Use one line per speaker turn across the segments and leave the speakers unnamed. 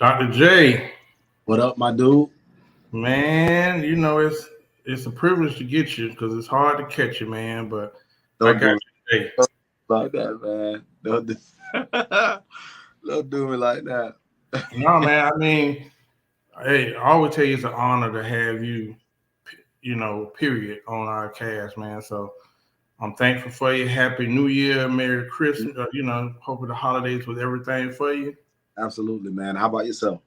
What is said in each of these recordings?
Dr. J,
What up, my dude?
man, it's a privilege to get you because it's hard to catch you, man. But I
Don't
got
do me
you today.
like that, man. Don't do me like that.
No, man. I mean, hey, I always tell you it's an honor to have you, period, on our cast, man. So I'm thankful for you. Happy New Year, Merry Christmas. Hoping the holidays was everything for you.
Absolutely, man. How about yourself?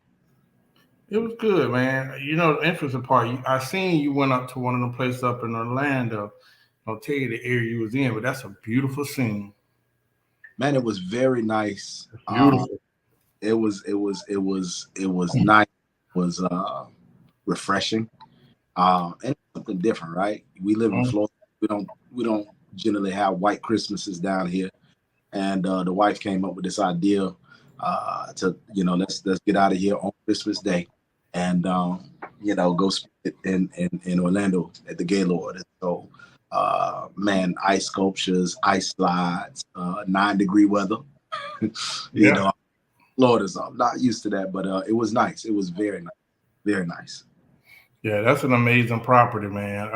It was good, man. The interesting part, I seen you went up to one of the places up in Orlando. I'll tell you the area you was in, but that's a beautiful scene.
Man, it was very nice.
Beautiful.
It was nice. It was refreshing. And something different, right? We live in
Mm.
Florida. We don't generally have white Christmases down here. And the wife came up with this idea to let's get out of here on Christmas Day and go spend it in Orlando at the Gaylord. And so man, ice sculptures, ice slides, 9-degree weather. you
Yeah.
know, Florida's I'm not used to that, but it was nice. It was very nice, very nice.
Yeah, that's an amazing property, man.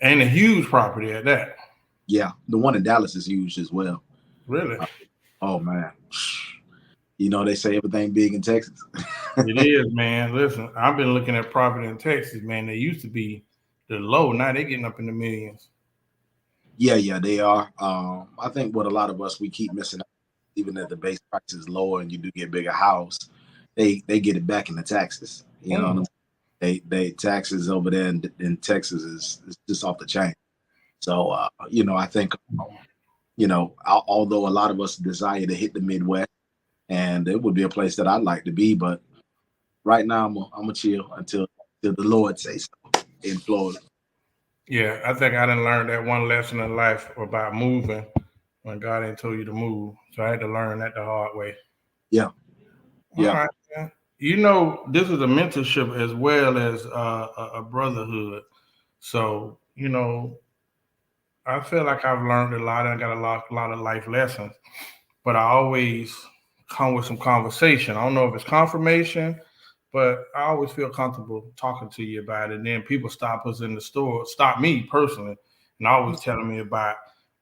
And a huge property at that.
Yeah, the one in Dallas is huge as well.
Really.
Uh, oh man, they say everything big in Texas.
It is, man. Listen, I've been looking at property in Texas, man. They used to be the low. Now they're getting up in the millions.
Yeah, they are. I think what a lot of us we keep missing out, even if the base price is lower and you do get bigger house, they get it back in the taxes. You know what I'm
Mm.
saying? They taxes over there in Texas is just off the chain. So I think although a lot of us desire to hit the Midwest, and it would be a place that I'd like to be, but right now I'm a chill until the Lord says so in Florida.
Yeah, I think I didn't learn that one lesson in life about moving when God ain't told you to move. So I had to learn that the hard way.
Yeah,
All
yeah.
right, man. This is a mentorship as well as a brotherhood. So, I feel like I've learned a lot. I got a lot of life lessons, but I always come with some conversation. I don't know if it's confirmation, but I always feel comfortable talking to you about it. And then people stop us in the store, stop me personally, and always telling me about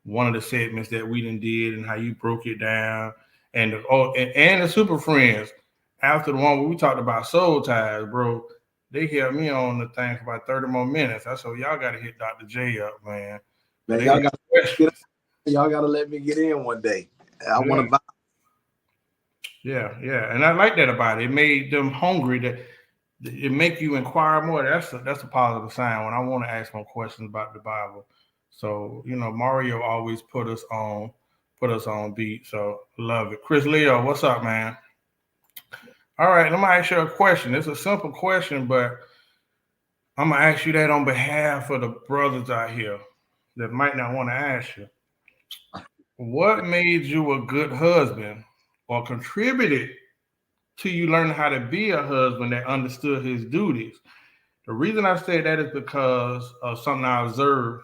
one of the segments that we done did and how you broke it down. And the Super Friends, after the one where we talked about soul ties, bro, they held me on the thing for about 30 more minutes. I said, y'all got to hit Dr. J up, man.
Man,
They had
get
questions.
y'all got to let me get in one day. I want
Yeah.
to buy.
Yeah, and I like that about it. It made them hungry. That it make you inquire more. That's a positive sign when I want to ask more questions about the Bible. So Mario always put us on beat. So love it. Chris Leo, what's up, man? All right, let me ask you a question. It's a simple question, but I'm gonna ask you that on behalf of the brothers out here that might not want to ask you. What made you a good husband or contributed to you learning how to be a husband that understood his duties? The reason I say that is because of something I observed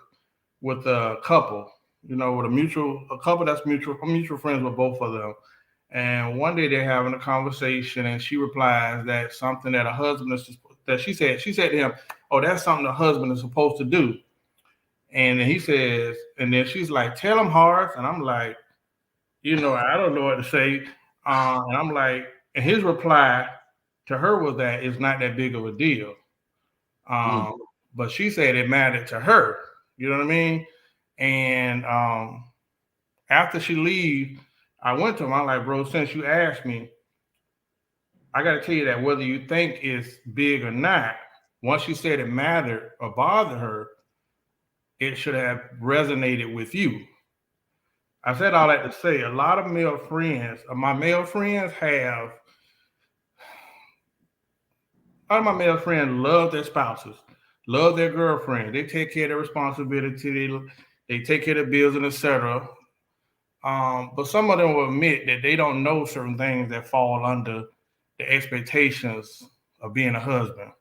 with a couple, with a couple that's mutual friends with both of them. And one day they're having a conversation, and she replies that something that a husband is that she said to him, "Oh, that's something a husband is supposed to do." And then he says, and then she's like, "Tell him, Horace." And I'm like, I don't know what to say. And I'm like, and his reply to her was that it's not that big of a deal.
Mm,
Um, but she said it mattered to her. You know what I mean? And after she leave, I went to him. I'm like, bro, since you asked me, I got to tell you that whether you think it's big or not, once she said it mattered or bothered her, it should have resonated with you. I said all that to say a lot of male friends, my male friends have, all of my male friends love their spouses, love their girlfriend. They take care of their responsibility. They take care of the bills and etc. But some of them will admit that they don't know certain things that fall under the expectations of being a husband.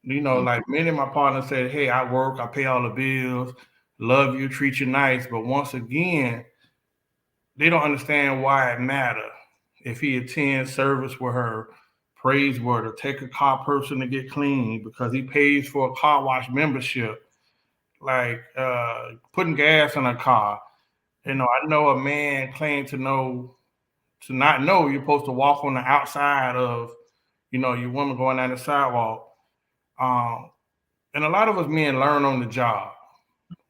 mm,
Like many of my partners said, hey, I work, I pay all the bills, love you, treat you nice. But once again, they don't understand why it matters if he attends service with her, praiseworthy. Take a car person to get clean because he pays for a car wash membership. Like putting gas in a car. You know, I know a man claimed to not know you're supposed to walk on the outside of, your woman going down the sidewalk. Um, and a lot of us men learn on the job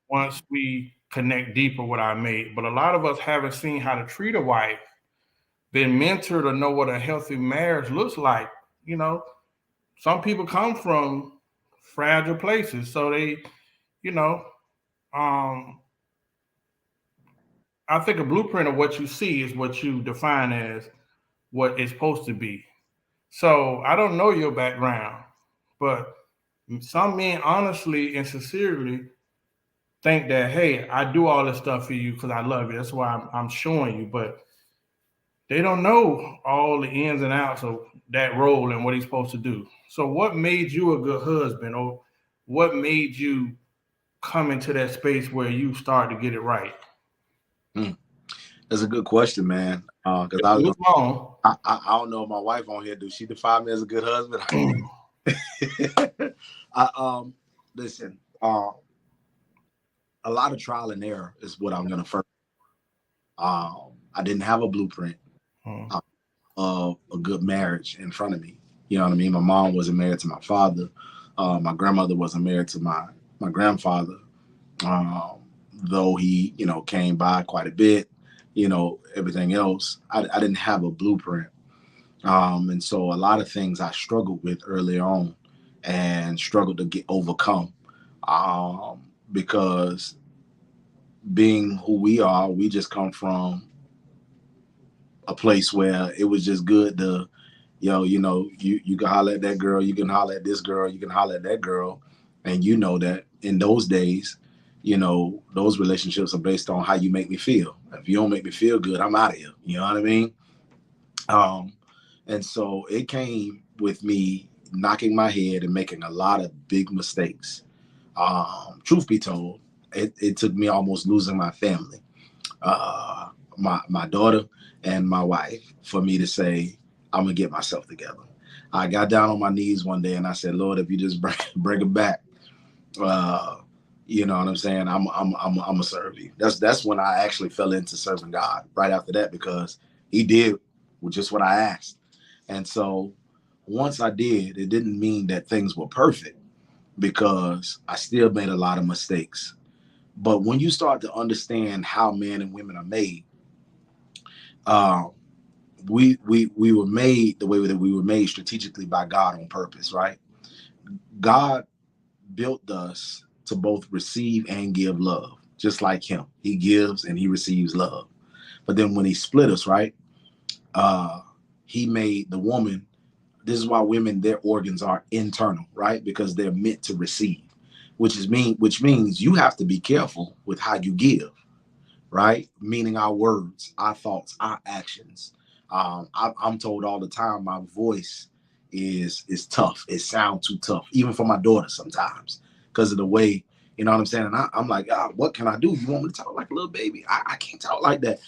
once we connect deeper with our mate. But a lot of us haven't seen how to treat a wife, been mentored to know what a healthy marriage looks like. You know, some people come from fragile places, so they, you know, um, I think a blueprint of what you see is what you define as what it's supposed to be. So I don't know your background, but some men honestly and sincerely think that, hey, I do all this stuff for you because I love you. That's why I'm showing you. But they don't know all the ins and outs of that role and what he's supposed to do. So what made you a good husband, or what made you come into that space where you start to get it right?
Hmm. That's a good question, man. Because I don't know if my wife on here, do she define me as a good husband? Listen, a lot of trial and error is what I'm gonna first. I didn't have a blueprint of a good marriage in front of me. You know what I mean? My mom wasn't married to my father. My grandmother wasn't married to my grandfather. Though he, came by quite a bit, everything else. I didn't have a blueprint. And so a lot of things I struggled with early on and struggled to get overcome. Because being who we are, we just come from a place where it was just good to, you can holler at that girl, you can holler at this girl, you can holler at that girl. And you know that in those days, those relationships are based on how you make me feel. If you don't make me feel good, I'm out of here. You know what I mean? And so it came with me knocking my head and making a lot of big mistakes. Truth be told, it took me almost losing my family, my daughter and my wife, for me to say, I'm gonna get myself together. I got down on my knees one day and I said, Lord, if you just bring it back, you know what I'm saying? I'm gonna serve you. That's when I actually fell into serving God right after that, because He did just what I asked. And so once I did, it didn't mean that things were perfect, because I still made a lot of mistakes. But when you start to understand how men and women are made, we were made the way that we were made, strategically by God on purpose, right? God built us to both receive and give love, just like Him. He gives and He receives love. But then when He split us, right, He made the woman. This is why women, their organs are internal, right? Because they're meant to receive, which means you have to be careful with how you give, right? Meaning our words, our thoughts, our actions. I'm told all the time my voice is tough. It sounds too tough, even for my daughter sometimes, because of the way, you know what I'm saying? And I'm like, what can I do? You want me to talk like a little baby? I can't talk like that.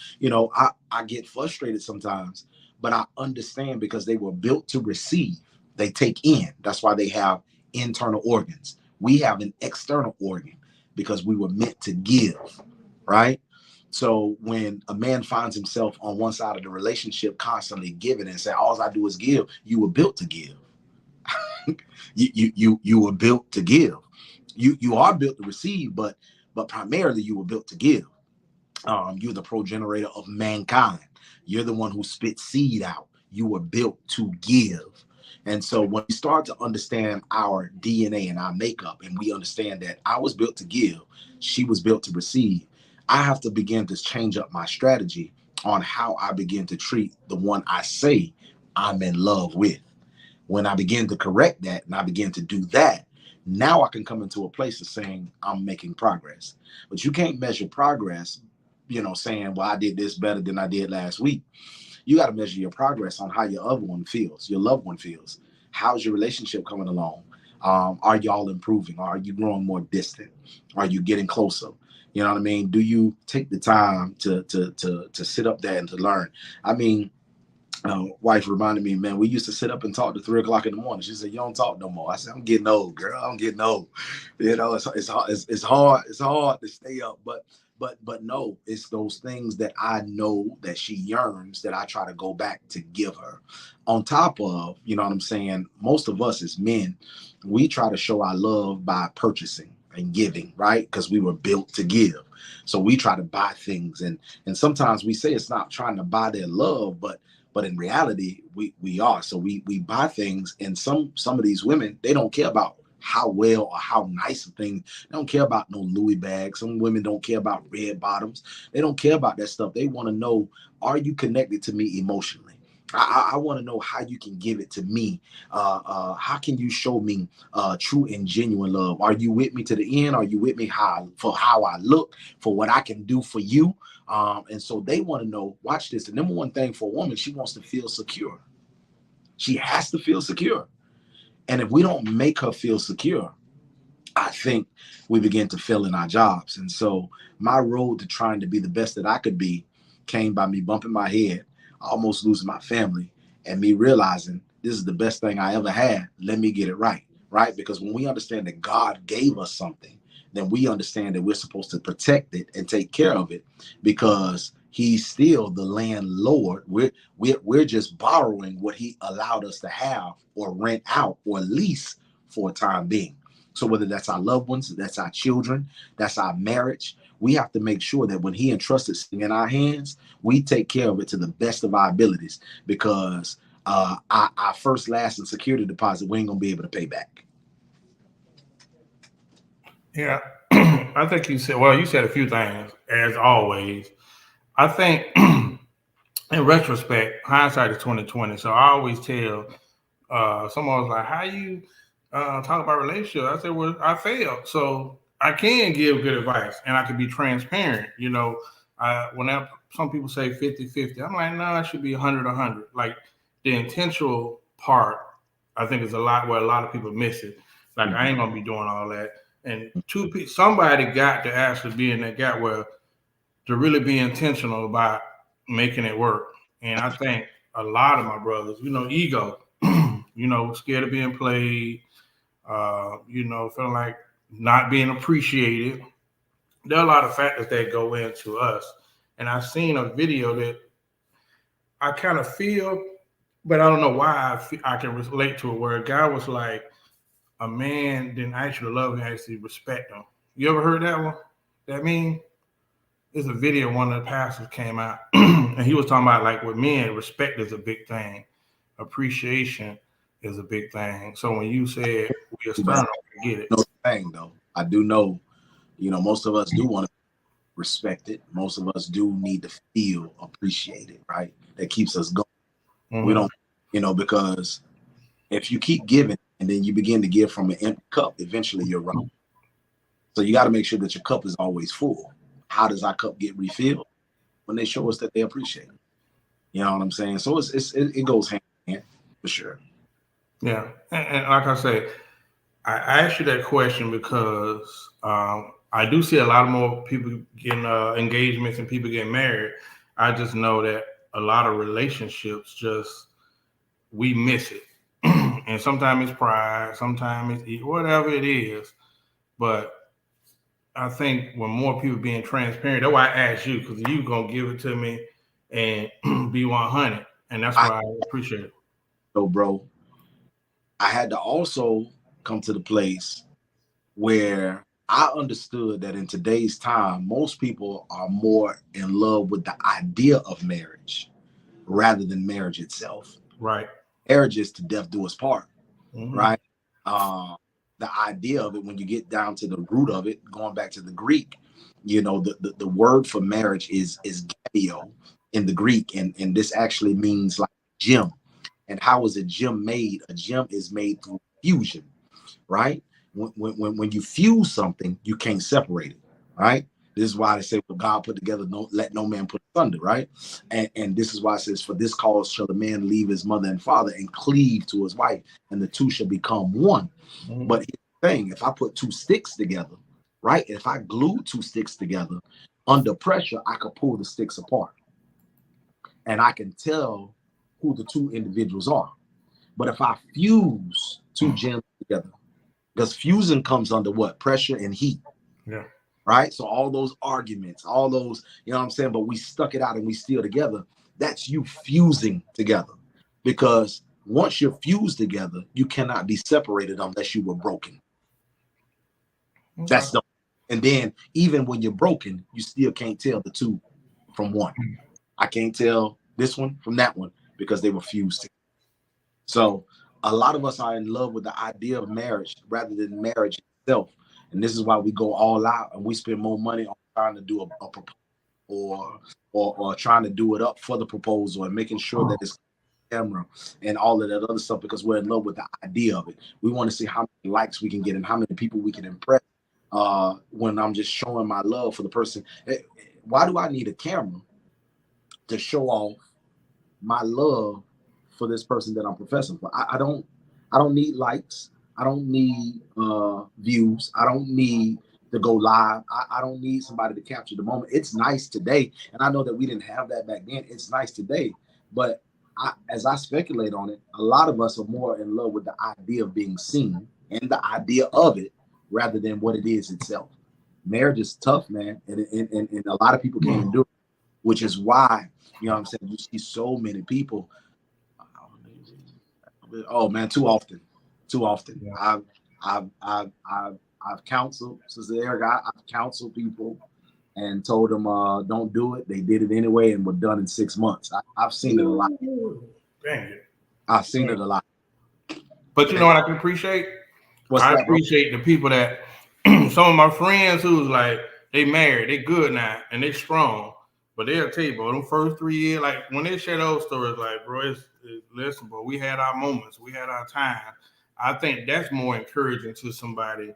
I get frustrated sometimes, but I understand, because they were built to receive. They take in. That's why they have internal organs. We have an external organ because we were meant to give, right? So when a man finds himself on one side of the relationship constantly giving and saying, all I do is give, you were built to give. you were built to give. You are built to receive, but primarily you were built to give. You're the progenitor of mankind. You're the one who spits seed out. You were built to give. And so when we start to understand our DNA and our makeup, and we understand that I was built to give, she was built to receive, I have to begin to change up my strategy on how I begin to treat the one I say I'm in love with. When I begin to correct that and I begin to do that, now I can come into a place of saying I'm making progress. But you can't measure progress, saying, well, I did this better than I did last week. You got to measure your progress on how your other one feels, your loved one feels. How's your relationship coming along? Are y'all improving? Are you growing more distant? Are you getting closer? You know what I mean? Do you take the time to sit up there and to learn? I mean, wife reminded me, man, we used to sit up and talk to 3 o'clock in the morning. She said, "You don't talk no more." I said, "I'm getting old, girl. I'm getting old. You know, it's hard to stay up, but no, it's those things that I know that she yearns that I try to go back to give her. On top of, you know what I'm saying, most of us as men, we try to show our love by purchasing and giving, right? Because we were built to give. So we try to buy things, and sometimes we say it's not trying to buy their love, but in reality, we are. So we buy things, and some of these women, they don't care about how well or how nice a thing. They don't care about no Louis bag. Some women don't care about red bottoms. They don't care about that stuff. They want to know, are you connected to me emotionally? I want to know how you can give it to me. How can you show me true and genuine love? Are you with me to the end? Are you with me for how I look, for what I can do for you? And so they want to know, watch this. The number one thing for a woman, she wants to feel secure. She has to feel secure. And if we don't make her feel secure, I think we begin to fail in our jobs. And so my road to trying to be the best that I could be came by me bumping my head, almost losing my family, and me realizing this is the best thing I ever had. Let me get it right, right? Because when we understand that God gave us something, then we understand that we're supposed to protect it and take care of it because he's still the landlord. We're just borrowing what he allowed us to have or rent out or lease for a time being. So whether that's our loved ones, that's our children, that's our marriage, we have to make sure that when he entrusted something in our hands, we take care of it to the best of our abilities, because our first, last, and security deposit, we ain't gonna be able to pay back.
Yeah, I think you said a few things as always. I think in retrospect, hindsight is 2020. So I always tell someone was like, "How you talk about relationship?" I said, "Well, I failed, so I can give good advice and I can be transparent." Whenever some people say 50-50, I'm like, "No, it should be 100-100." Like the intentional part, I think is a lot where a lot of people miss it. Like I ain't gonna be doing all that. And somebody got to actually be in that gap where to really be intentional about making it work. And I think a lot of my brothers, ego, scared of being played, feeling like not being appreciated. There are a lot of factors that go into us. And I've seen a video that I kind of feel, but I don't know why I can relate to it, where a guy was like, a man didn't actually love him, actually respect him. You ever heard that one? That mean? There's a video one of the pastors came out and he was talking about like with men, respect is a big thing. Appreciation is a big thing. So when you said we
But
external, I get it.
no thing though, I do know, most of us do want to be respected. Most of us do need to feel appreciated, right? That keeps us going. We
Mm-hmm.
don't, because if you keep giving and then you begin to give from an empty cup, eventually you're wrong. So you got to make sure that your cup is always full. How does our cup get refilled? When they show us that they appreciate it. You know what I'm saying? So it goes hand in hand for sure.
Yeah. And like I say, I asked you that question because I do see a lot of more people getting engagements and people getting married. I just know that a lot of relationships we miss it. And sometimes it's pride, sometimes it's whatever it is. But I think when more people being transparent, that's why I asked you, because you gonna give it to me and be 100, and that's
I
why I appreciate it.
So, bro, I had to also come to the place where I understood that in today's time, most people are more in love with the idea of marriage rather than marriage itself.
Right.
Marriage is to death do us part,
Mm-hmm.
right? The idea of it, when you get down to the root of it, going back to the Greek, the word for marriage is gabio in the Greek, and this actually means like gem. And how is a gem made? A gem is made through fusion, right? When you fuse something, you can't separate it, right? This is why they say, "What God put together, let no man put asunder," right? And this is why it says, "For this cause shall a man leave his mother and father and cleave to his wife, and the two shall become one."
Mm-hmm.
But here's the thing: if I put two sticks together, right? If I glue two sticks together under pressure, I could pull the sticks apart, and I can tell who the two individuals are. But if I fuse two gems together, because fusion comes under what? Pressure and heat.
Yeah.
Right? So all those arguments, all those, you know what I'm saying, but we stuck it out and we still together. That's you fusing together. Because once you're fused together, you cannot be separated unless you were broken. Okay. That's the, and then even when you're broken, you still can't tell the two from one. I can't tell this one from that one because they were fused together. So a lot of us are in love with the idea of marriage rather than marriage itself. And this is why we go all out and we spend more money on trying to do a proposal or trying to do it up for the proposal and making sure that it's camera and all of that other stuff because we're in love with the idea of it. We want to see how many likes we can get and how many people we can impress when I'm just showing my love for the person. Why do I need a camera to show off my love for this person that I'm professing for? I don't need likes. I don't need views. I don't need to go live. I don't need somebody to capture the moment. It's nice today. And I know that we didn't have that back then. It's nice today. But as I speculate on it, a lot of us are more in love with the idea of being seen and the idea of it rather than what it is itself. Marriage is tough, man. And a lot of people can't do it, which is why, you know what I'm saying, you see so many people. Oh, man, too often. Yeah. I've counseled, Sister Erica, I've counseled people and told them don't do it. They did it anyway and were done in 6 months. I've seen it a lot.
Dang it.
I've seen it a lot.
But you know what I can appreciate? I appreciate the people that some of my friends who's like, they married, they good now, and they strong. But they'll tell you, bro, them first 3 years, like when they share those stories, like, bro, listen, bro, we had our moments, we had our time. I think that's more encouraging to somebody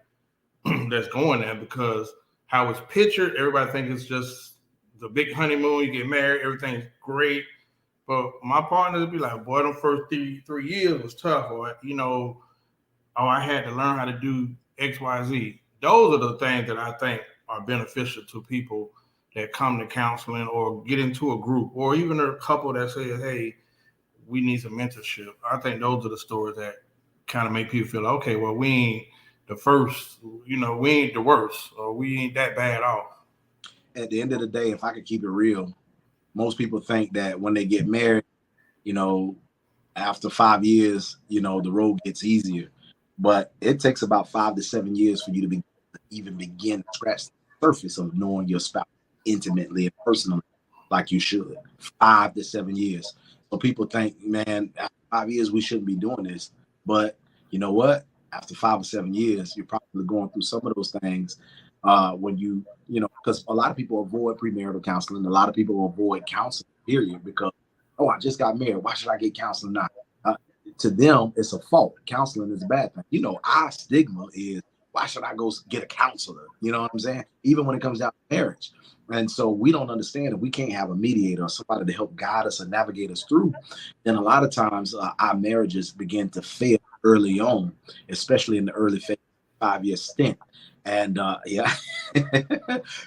that's going there because how it's pictured, everybody thinks it's just the big honeymoon, you get married, everything's great. But my partners would be like, boy, them first three years was tough, or, you know, oh, I had to learn how to do X, Y, Z. Those are the things that I think are beneficial to people that come to counseling or get into a group or even a couple that say, hey, we need some mentorship. I think those are the stories that kind of make people feel, okay, well, we ain't the first, you know, we ain't the worst, or we ain't that bad off.
At the end of the day, if I could keep it real, most people think that when they get married, you know, after 5 years, you know, the road gets easier. But it takes about 5 to 7 years for you to even begin to scratch the surface of knowing your spouse intimately and personally like you should. 5 to 7 years. So people think, man, after 5 years, we shouldn't be doing this. But you know what? After 5 or 7 years, you're probably going through some of those things when you know, because a lot of people avoid premarital counseling. A lot of people avoid counseling, period, because, oh, I just got married. Why should I get counseling now? To them, it's a fault. Counseling is a bad thing. You know, our stigma is, why should I go get a counselor? You know what I'm saying? Even when it comes down to marriage. And so we don't understand if we can't have a mediator or somebody to help guide us and navigate us through, then a lot of times our marriages begin to fail early on, especially in the early phase, 5-year stint. And yeah,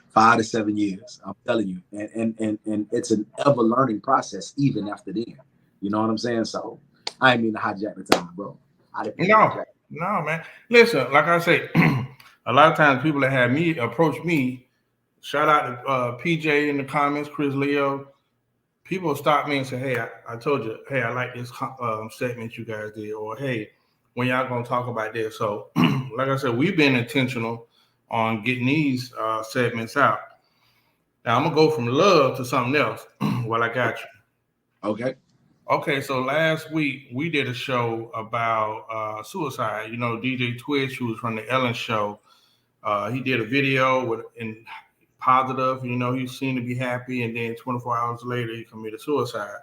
5 to 7 years, I'm telling you. And it's an ever learning process even after then. You know what I'm saying? So I didn't mean to hijack the time, bro.
No, man. Listen, like I say, a lot of times people that have me approach me, shout out to PJ in the comments, Chris Leo. People stop me and say, hey, I told you, hey, I like this segment you guys did, or hey, when y'all gonna talk about this? So, like I said, we've been intentional on getting these segments out. Now I'm gonna go from love to something else while I got you. Okay, so last week we did a show about suicide. You know, DJ Twitch, who was from the Ellen Show, he did a video in positive. You know, he seemed to be happy, and then 24 hours later he committed suicide.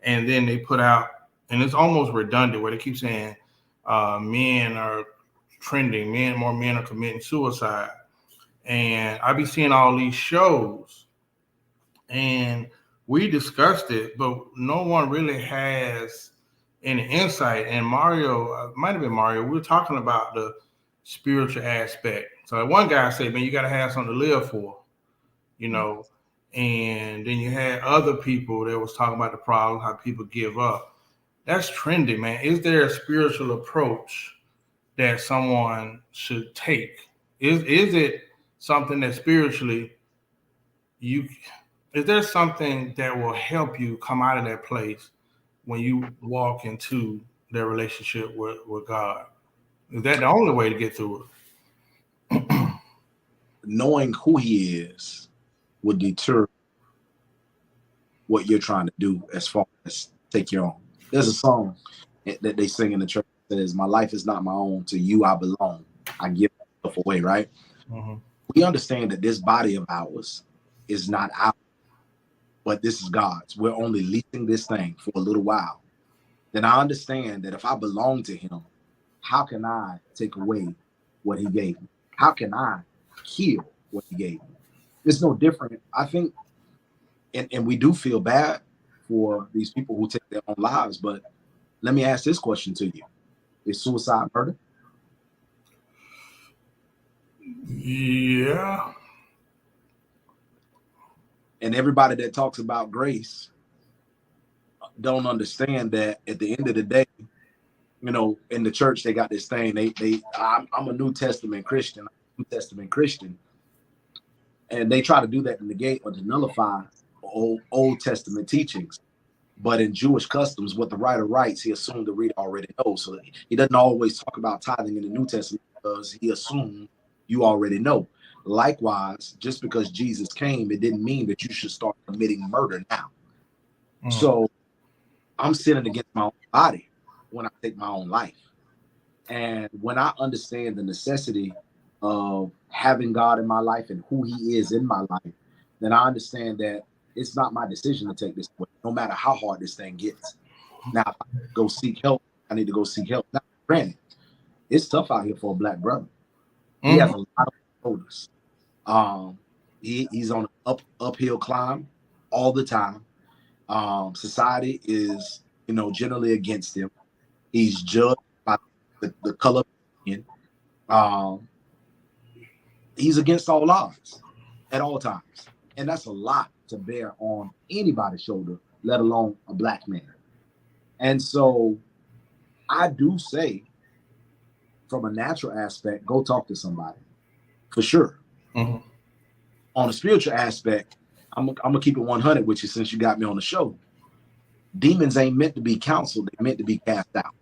And then they put out, and it's almost redundant where they keep saying men are trending, more men are committing suicide. And I be seeing all these shows, and we discussed it, but no one really has any insight. And Mario, might have been Mario, we were talking about the spiritual aspect. So one guy said, man, you got to have something to live for, you know. And then you had other people that was talking about the problem, how people give up. that's trendy, man. Is there a spiritual approach that someone should take? Is it something that spiritually you is there something that will help you come out of that place when you walk into their relationship with God? Is that the only way to get through it?
Knowing who he is would deter what you're trying to do as far as take your own. There's a song that they sing in the church that says, "My life is not my own, to you I belong. I give myself away," right?
Mm-hmm.
We understand that this body of ours is not ours, but this is God's. We're only leasing this thing for a little while. Then I understand that if I belong to him, how can I take away what he gave me? How can I kill what he gave me? It's no different. I think, and we do feel bad for these people who take their own lives, but let me ask this question to you. Is suicide murder?
Yeah.
And everybody that talks about grace don't understand that at the end of the day, you know, in the church, they got this thing. I'm a New Testament Christian, and they try to do that to negate or to nullify Old Testament teachings. But in Jewish customs, what the writer writes, he assumed the reader already knows. So he doesn't always talk about tithing in the New Testament because he assumed you already know. Likewise, just because Jesus came, it didn't mean that you should start committing murder now. Mm. So I'm sinning against my own body when I take my own life. And when I understand the necessity of having God in my life and who he is in my life, then I understand that it's not my decision to take this way, no matter how hard this thing gets. Now, if I go seek help, I need to go seek help. Now, granted, it's tough out here for a black brother. Mm-hmm. He has a lot of shoulders. He's on an uphill climb all the time. Society is, generally against him. He's judged by the color of his skin. He's against all odds at all times. And that's a lot to bear on anybody's shoulder, let alone a black man. And so I do say, from a natural aspect, go talk to somebody, for sure. Mm-hmm. On a spiritual aspect, I'm gonna keep it 100 with you since you got me on the show. Demons ain't meant to be counseled; they're meant to be cast out.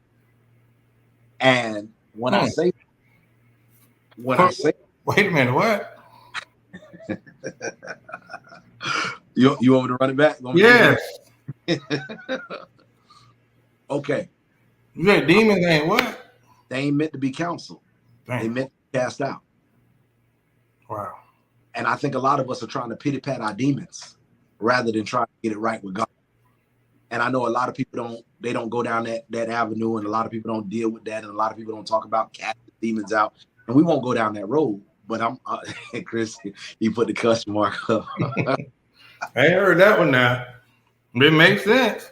And when I say, wait
a minute, what?
You want me to run it back?
Yes.
Okay.
Yeah, demons ain't what?
They ain't meant to be counseled. Damn. They meant to be cast out.
Wow.
And I think a lot of us are trying to pity pat our demons rather than trying to get it right with God. And I know a lot of people don't go down that avenue, and a lot of people don't deal with that, and a lot of people don't talk about casting demons out. And we won't go down that road. But Chris, you put the question mark up.
I ain't heard that one now. It makes sense.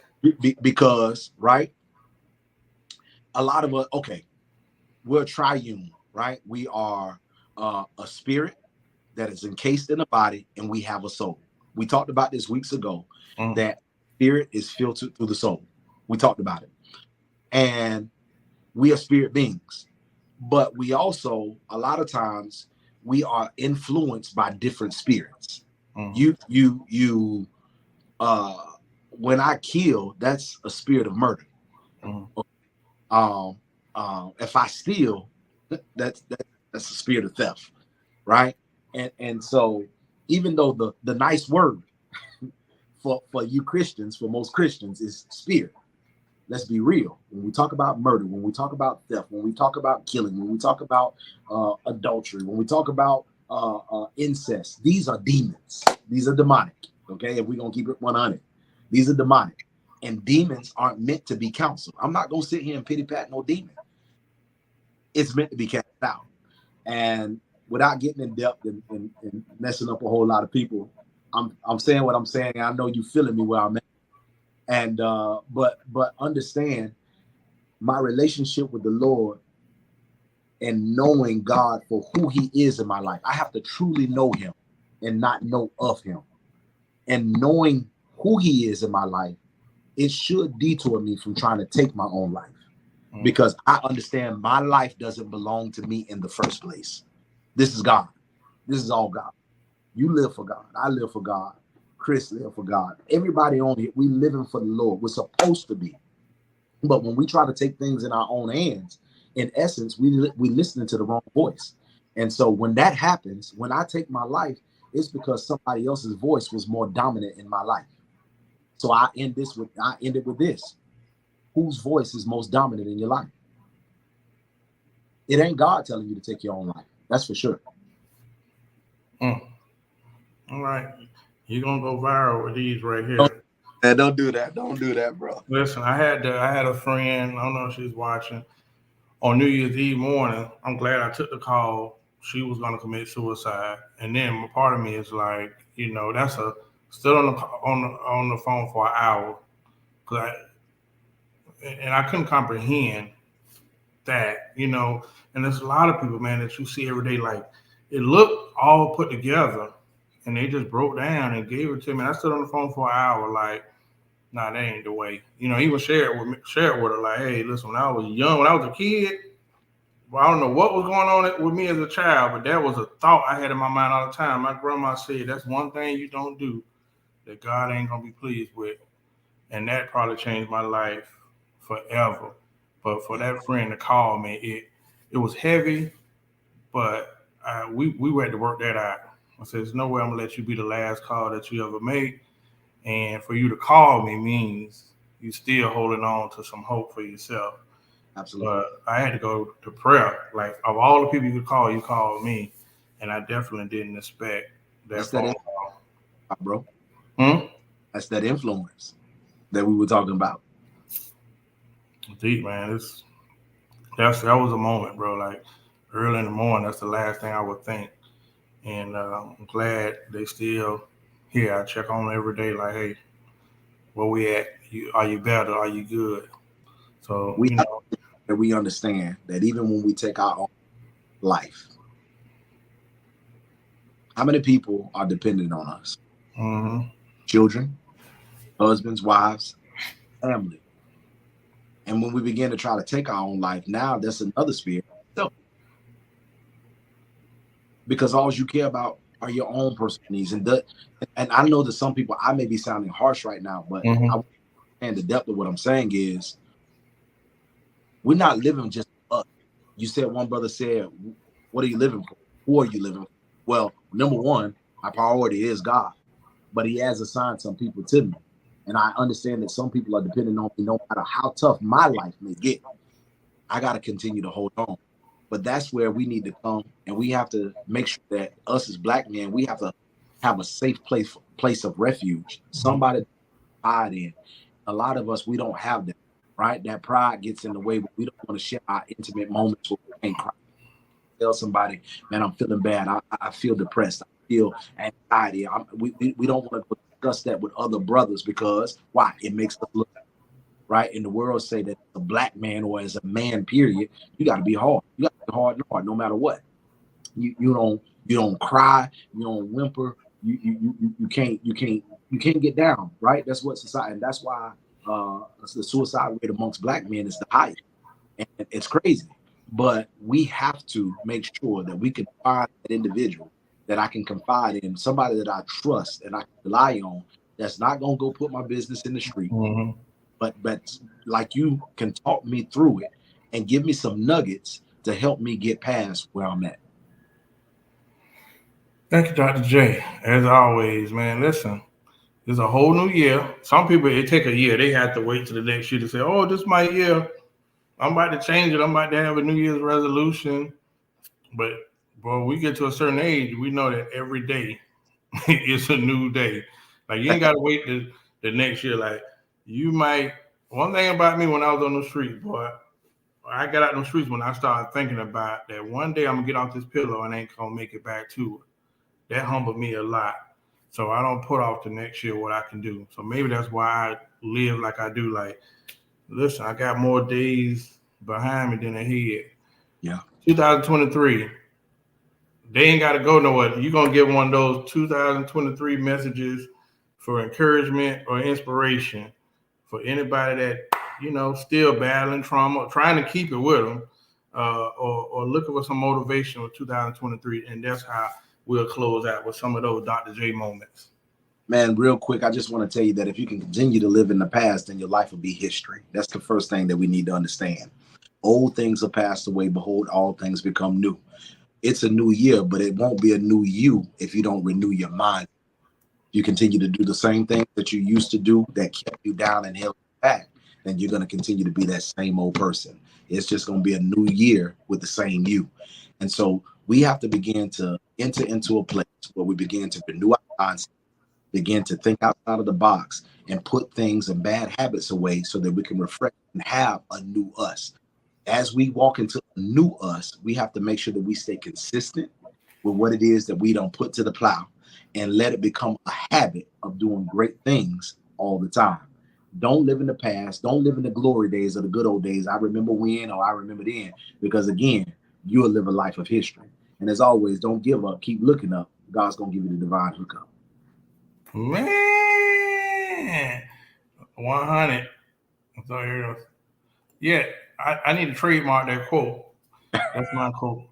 Because, right, a lot of us, okay, we're triune, right? We are a spirit that is encased in a body, and we have a soul. We talked about this weeks ago, that spirit is filtered through the soul. We talked about it. And we are spirit beings. But we also, a lot of times, we are influenced by different spirits. Mm-hmm. When I kill, that's a spirit of murder. Mm-hmm. If I steal, that's a spirit of theft, right? And so, even though the nice word for you Christians, for most Christians, is spirit. Let's be real. When we talk about murder, when we talk about theft, when we talk about killing, when we talk about adultery, when we talk about incest, these are demons. These are demonic. Okay, if we're gonna keep it 100, these are demonic, and demons aren't meant to be counseled. I'm not gonna sit here and pity pat no demon. It's meant to be cast out. And without getting in depth and messing up a whole lot of people, I'm saying what I'm saying. I know you feeling me where I'm at. And but understand my relationship with the Lord and knowing God for who he is in my life. I have to truly know him and not know of him. And knowing who he is in my life it should detour me from trying to take my own life, because I understand my life doesn't belong to me in the first place. This is God. This is all God. You live for God. I live for God. Chris live for God. Everybody on here, we living for the Lord. We're supposed to be. But when we try to take things in our own hands, in essence, we listening to the wrong voice. And so when that happens, when I take my life, it's because somebody else's voice was more dominant in my life. So I end it with this. Whose voice is most dominant in your life? It ain't God telling you to take your own life. That's for sure.
All right. You're gonna go viral with these right here.
Don't do that. Don't do that, bro.
Listen, I had a friend, I don't know if she's watching, on New Year's Eve morning. I'm glad I took the call. She was gonna commit suicide. And then part of me is like, that's still on the phone for an hour. And I couldn't comprehend that, and there's a lot of people, man, that you see every day, like it looked all put together and they just broke down and gave it to me. I stood on the phone for an hour, like, nah, that ain't the way. Even share it with her, like, hey, listen, when I was young, when I was a kid, well, I don't know what was going on with me as a child, but that was a thought I had in my mind all the time. My grandma said, that's one thing you don't do that God ain't gonna be pleased with. And that probably changed my life forever. But for that friend to call me, it was heavy, but we had to work that out. I said, there's no way I'm gonna let you be the last call that you ever make. And for you to call me means you still holding on to some hope for yourself.
Absolutely.
But I had to go to prayer. Like, of all the people you could call, you called me. And I definitely didn't expect that phone call.
Bro. That's that influence that we were talking about.
Deep, man. That was a moment, bro. Like, early in the morning, that's the last thing I would think. And I'm glad they still here. I check on them every day, like, hey, where we at? Are you better? Are you good? So,
we understand that even when we take our own life, how many people are dependent on us? Children, husbands, wives, family. And when we begin to try to take our own life, now that's another spirit. Because all you care about are your own personal needs. And I know that some people, I may be sounding harsh right now, but I understand the depth of what I'm saying is we're not living just for us. You said, one brother said, what are you living for? Who are you living for? Well, number one, my priority is God, but he has assigned some people to me. And I understand that some people are depending on me no matter how tough my life may get. I got to continue to hold on. But that's where we need to come, and we have to make sure that us as black men, we have to have a safe place of refuge. Somebody to hide in. A lot of us, we don't have that, right? That pride gets in the way, but we don't want to share our intimate moments where we can't cry. Tell somebody, man, I'm feeling bad. I feel depressed. I feel anxiety. We don't want to discuss that with other brothers because why? It makes us look right. In the world, say that a black man or as a man, period, you got to be hard. You got to be hard no matter what. You don't cry. You don't whimper. You can't get down. Right. That's what society. And that's why the suicide rate amongst black men is the highest. And it's crazy. But we have to make sure that we can find that individual that I can confide in, somebody that I trust and I can rely on, that's not gonna go put my business in the street. But like you can talk me through it and give me some nuggets to help me get past where I'm at.
Thank you, Dr. J. As always, man. Listen, it's a whole new year. Some people, it take a year. They have to wait till the next year to say, oh, this is my year. I'm about to change it. I'm about to have a New Year's resolution. But, bro, we get to a certain age, we know that every day is a new day. Like, you ain't got to wait the next year. Like, you might. One thing about me when I was on the street, boy, I got out on the streets when I started thinking about that one day I'm going to get off this pillow and ain't going to make it back to it. That humbled me a lot. So I don't put off the next year what I can do. So maybe that's why I live like I do. Like, listen, I got more days behind me than ahead.
Yeah.
2023, they ain't got to go nowhere. You're going to get one of those 2023 messages for encouragement or inspiration for anybody that, still battling trauma, trying to keep it with them, or looking for some motivation for 2023. And that's how we'll close out with some of those Dr. J moments.
Man, real quick, I just want to tell you that if you can continue to live in the past, then your life will be history. That's the first thing that we need to understand. Old things are passed away. Behold, all things become new. It's a new year, but it won't be a new you if you don't renew your mind. You continue to do the same thing that you used to do that kept you down and held you back, then you're going to continue to be that same old person. It's just going to be a new year with the same you. And so we have to begin to enter into a place where we begin to renew our mindset, begin to think outside of the box, and put things and bad habits away so that we can reflect and have a new us. As we walk into a new us, we have to make sure that we stay consistent with what it is that we don't put to the plow, and let it become a habit of doing great things all the time. Don't live in the past. Don't live in the glory days or the good old days. I remember when, or I remember then, because again, you'll live a life of history. And as always, don't give up. Keep looking up. God's going to give you the divine hookup.
Man, 100. So, yeah, I need to trademark that quote. That's my quote.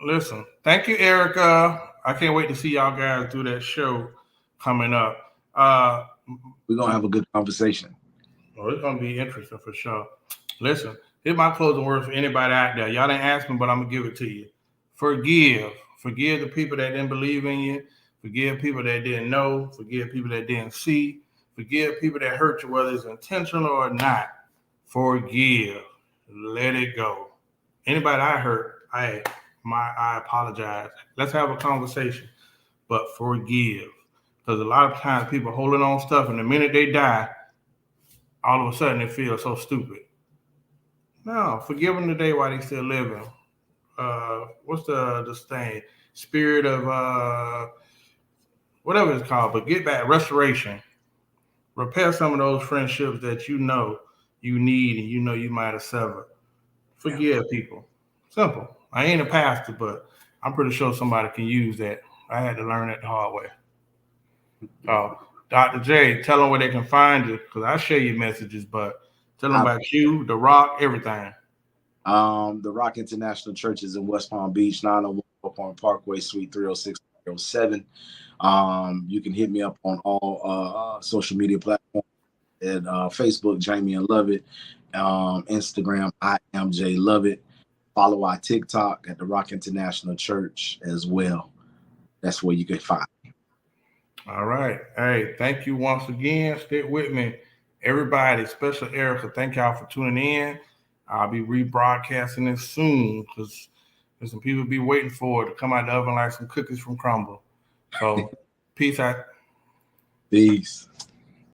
Listen, thank you, Erica. I can't wait to see y'all guys do that show coming up.
We're going to have a good conversation.
Well, it's going to be interesting for sure. Listen, here's my closing words for anybody out there. Y'all didn't ask me, but I'm going to give it to you. Forgive. Forgive the people that didn't believe in you. Forgive people that didn't know. Forgive people that didn't see. Forgive people that hurt you, whether it's intentional or not. Forgive. Let it go. Anybody I hurt, I apologize. Let's have a conversation. But forgive. Because a lot of times people holding on stuff, and the minute they die, all of a sudden they feel so stupid. No, forgive them today while they still living. What's this thing? Spirit of whatever it's called, but get back, restoration. Repair some of those friendships that you know you need and you know you might have severed. Forgive people. Simple. I ain't a pastor, but I'm pretty sure somebody can use that. I had to learn it the hard way. Dr. J, tell them where they can find you, because I share your messages, but tell them about you, The Rock, everything.
The Rock International Church is in West Palm Beach, 901 Park Parkway, Suite 306-307. You can hit me up on all social media platforms at Facebook, Jamian Lovett, Instagram, I am J Lovett. Follow our TikTok at the Rock International Church as well. That's where you can find me.
All right. Hey, thank you once again. Stick with me. Everybody, especially Erica, thank y'all for tuning in. I'll be rebroadcasting this soon because there's some people be waiting for it to come out the oven like some cookies from Crumble. So, peace out.
Peace.